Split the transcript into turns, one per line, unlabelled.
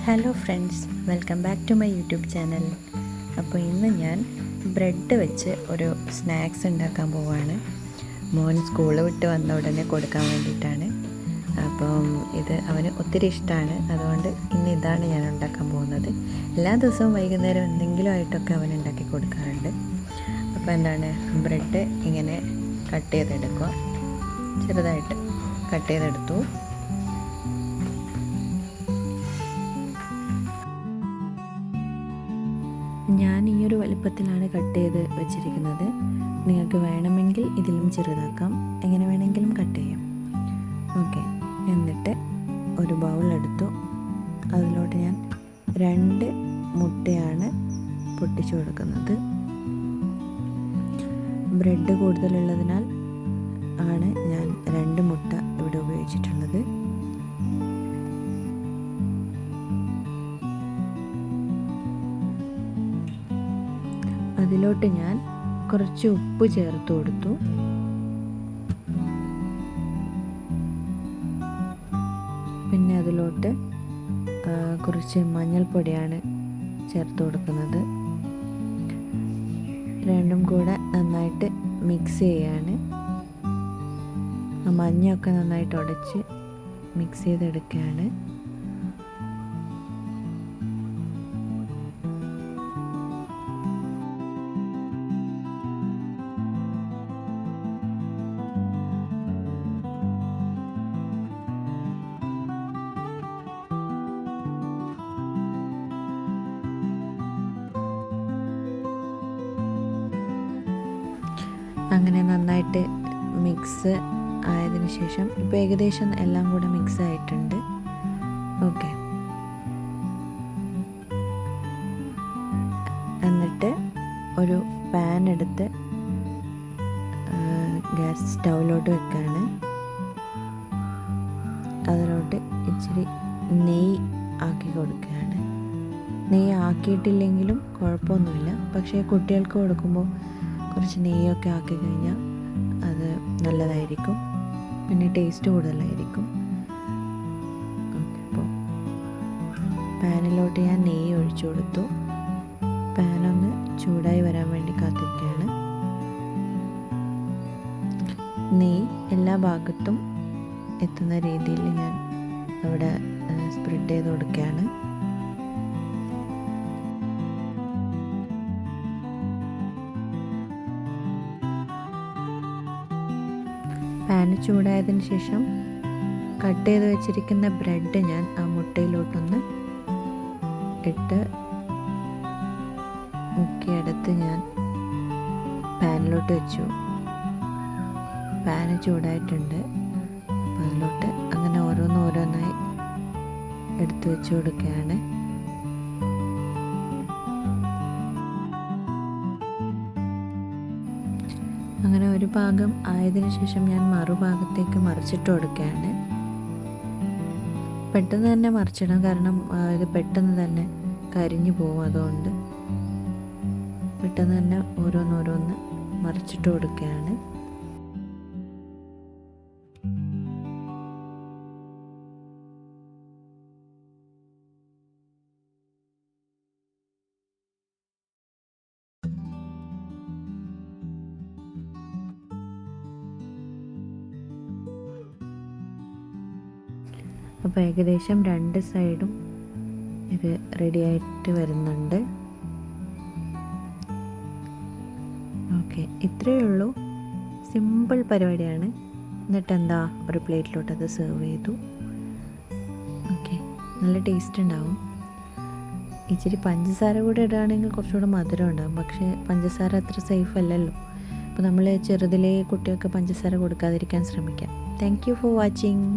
Hello friends, welcome back to my YouTube channel. അപ്പോൾ ഇന്ന് ഞാൻ ബ്രെഡ് വെച്ച് ഒരു സ്നാക്സ് ഉണ്ടാക്കാൻ പോവുകയാണ്. മോൻ സ്കൂൾ വിട്ട് വന്ന ഉടനെ കൊടുക്കാൻ വേണ്ടിയിട്ടാണ്. അപ്പം ഇത് അവന് ഒത്തിരി ഇഷ്ടമാണ്. അതുകൊണ്ട് ഇന്ന് ഇതാണ് ഞാൻ ഉണ്ടാക്കാൻ പോകുന്നത്. എല്ലാ ദിവസവും വൈകുന്നേരം എന്തെങ്കിലും ആയിട്ടൊക്കെ അവൻ ഉണ്ടാക്കി കൊടുക്കാറുണ്ട്. അപ്പോൾ എന്താണ്, ബ്രെഡ് ഇങ്ങനെ കട്ട് ചെയ്തെടുക്കുക. ചെറുതായിട്ട് കട്ട് ചെയ്തെടുത്തു. ഞാൻ ഈ ഒരു വലിപ്പത്തിലാണ് കട്ട് ചെയ്ത് വെച്ചിരിക്കുന്നത്. നിങ്ങൾക്ക് വേണമെങ്കിൽ ഇതിലും ചെറുതാക്കാം, എങ്ങനെ വേണമെങ്കിലും കട്ട് ചെയ്യാം. ഓക്കെ, എന്നിട്ട് ഒരു ബൗളെടുത്തു. അതിലോട്ട് ഞാൻ 2 മുട്ടയാണ് പൊട്ടിച്ചു കൊടുക്കുന്നത്. ബ്രെഡ് കൂടുതലുള്ളതിനാൽ ആണ് ഞാൻ 2 മുട്ട ഇവിടെ ഉപയോഗിച്ചിട്ടുള്ളത്. അതിലോട്ട് ഞാൻ കുറച്ച് ഉപ്പ് ചേർത്ത് കൊടുത്തു. പിന്നെ അതിലോട്ട് കുറച്ച് മഞ്ഞൾപ്പൊടിയാണ് ചേർത്ത് കൊടുക്കുന്നത്. രണ്ടും കൂടെ നന്നായിട്ട് മിക്സ് ചെയ്യാണ്. മഞ്ഞയൊക്കെ നന്നായിട്ട് ഉടച്ച് മിക്സ് ചെയ്തെടുക്കുകയാണ്. അങ്ങനെ നന്നായിട്ട് മിക്സ് ആയതിനു ശേഷം ഇപ്പോൾ ഏകദേശം എല്ലാം കൂടെ മിക്സ് ആയിട്ടുണ്ട്. ഓക്കെ, എന്നിട്ട് ഒരു പാൻ എടുത്ത് ഗ്യാസ് സ്റ്റൗവിലോട്ട് വെക്കുകയാണ്. അതിലോട്ട് ഇച്ചിരി നെയ്യ് ആക്കി കൊടുക്കുകയാണ്. നെയ്യ് ആക്കിയിട്ടില്ലെങ്കിലും കുഴപ്പമൊന്നുമില്ല, പക്ഷേ കുട്ടികൾക്ക് കൊടുക്കുമ്പോൾ കുറച്ച് നെയ്യൊക്കെ ആക്കി കഴിഞ്ഞാൽ അത് നല്ലതായിരിക്കും, പിന്നെ ടേസ്റ്റ് കൂടുതലായിരിക്കും. ഓക്കെ, അപ്പോൾ പാനിലോട്ട് ഞാൻ നെയ്യ് ഒഴിച്ചു കൊടുത്തു. പാനൊന്ന് ചൂടായി വരാൻ വേണ്ടി കാത്തിരിക്കുകയാണ്. നെയ്യ് എല്ലാ ഭാഗത്തും എത്തുന്ന രീതിയിൽ ഞാൻ അവിടെ സ്പ്രെഡ് ചെയ്ത് കൊടുക്കുകയാണ്. പാന് ചൂടായതിന് ശേഷം കട്ട് ചെയ്ത് വെച്ചിരിക്കുന്ന ബ്രെഡ് ഞാൻ ആ മുട്ടയിലോട്ടൊന്ന് ഇട്ട് മുക്കിയെടുത്ത് ഞാൻ പാനിലോട്ട് വെച്ചു. പാന് ചൂടായിട്ടുണ്ട്. അപ്പം അതിലോട്ട് അങ്ങനെ ഓരോന്നായി എടുത്ത് വെച്ച് കൊടുക്കുകയാണ്. അങ്ങനെ ഒരു ഭാഗം ആയതിനു ശേഷം ഞാൻ മറുഭാഗത്തേക്ക് മറിച്ചിട്ട് കൊടുക്കുകയാണ്. പെട്ടെന്ന് തന്നെ മറിച്ചിടാം, കാരണം ഇത് പെട്ടെന്ന് തന്നെ കരിഞ്ഞു പോകും. അതുകൊണ്ട് പെട്ടെന്ന് തന്നെ ഓരോന്ന് മറിച്ചിട്ട് കൊടുക്കുകയാണ്. അപ്പോൾ ഏകദേശം 2 സൈഡും ഇത് റെഡിയായിട്ട് വരുന്നുണ്ട്. ഓക്കെ, ഇത്രയേ ഉള്ളൂ. സിമ്പിൾ പരിപാടിയാണ്. എന്നിട്ട് എന്താ, ഒരു പ്ലേറ്റിലോട്ട് അത് സെർവ് ചെയ്തു. ഓക്കെ, നല്ല ടേസ്റ്റ് ഉണ്ടാവും. ഇച്ചിരി പഞ്ചസാര കൂടെ ഇടുകയാണെങ്കിൽ കുറച്ചുകൂടെ മധുരം ഉണ്ടാകും, പക്ഷേ പഞ്ചസാര അത്ര സേഫ് അല്ലല്ലോ. അപ്പോൾ നമ്മൾ ചെറുതിലേ കുട്ടികൾക്ക് പഞ്ചസാര കൊടുക്കാതിരിക്കാൻ ശ്രമിക്കാം. Thank you for watching.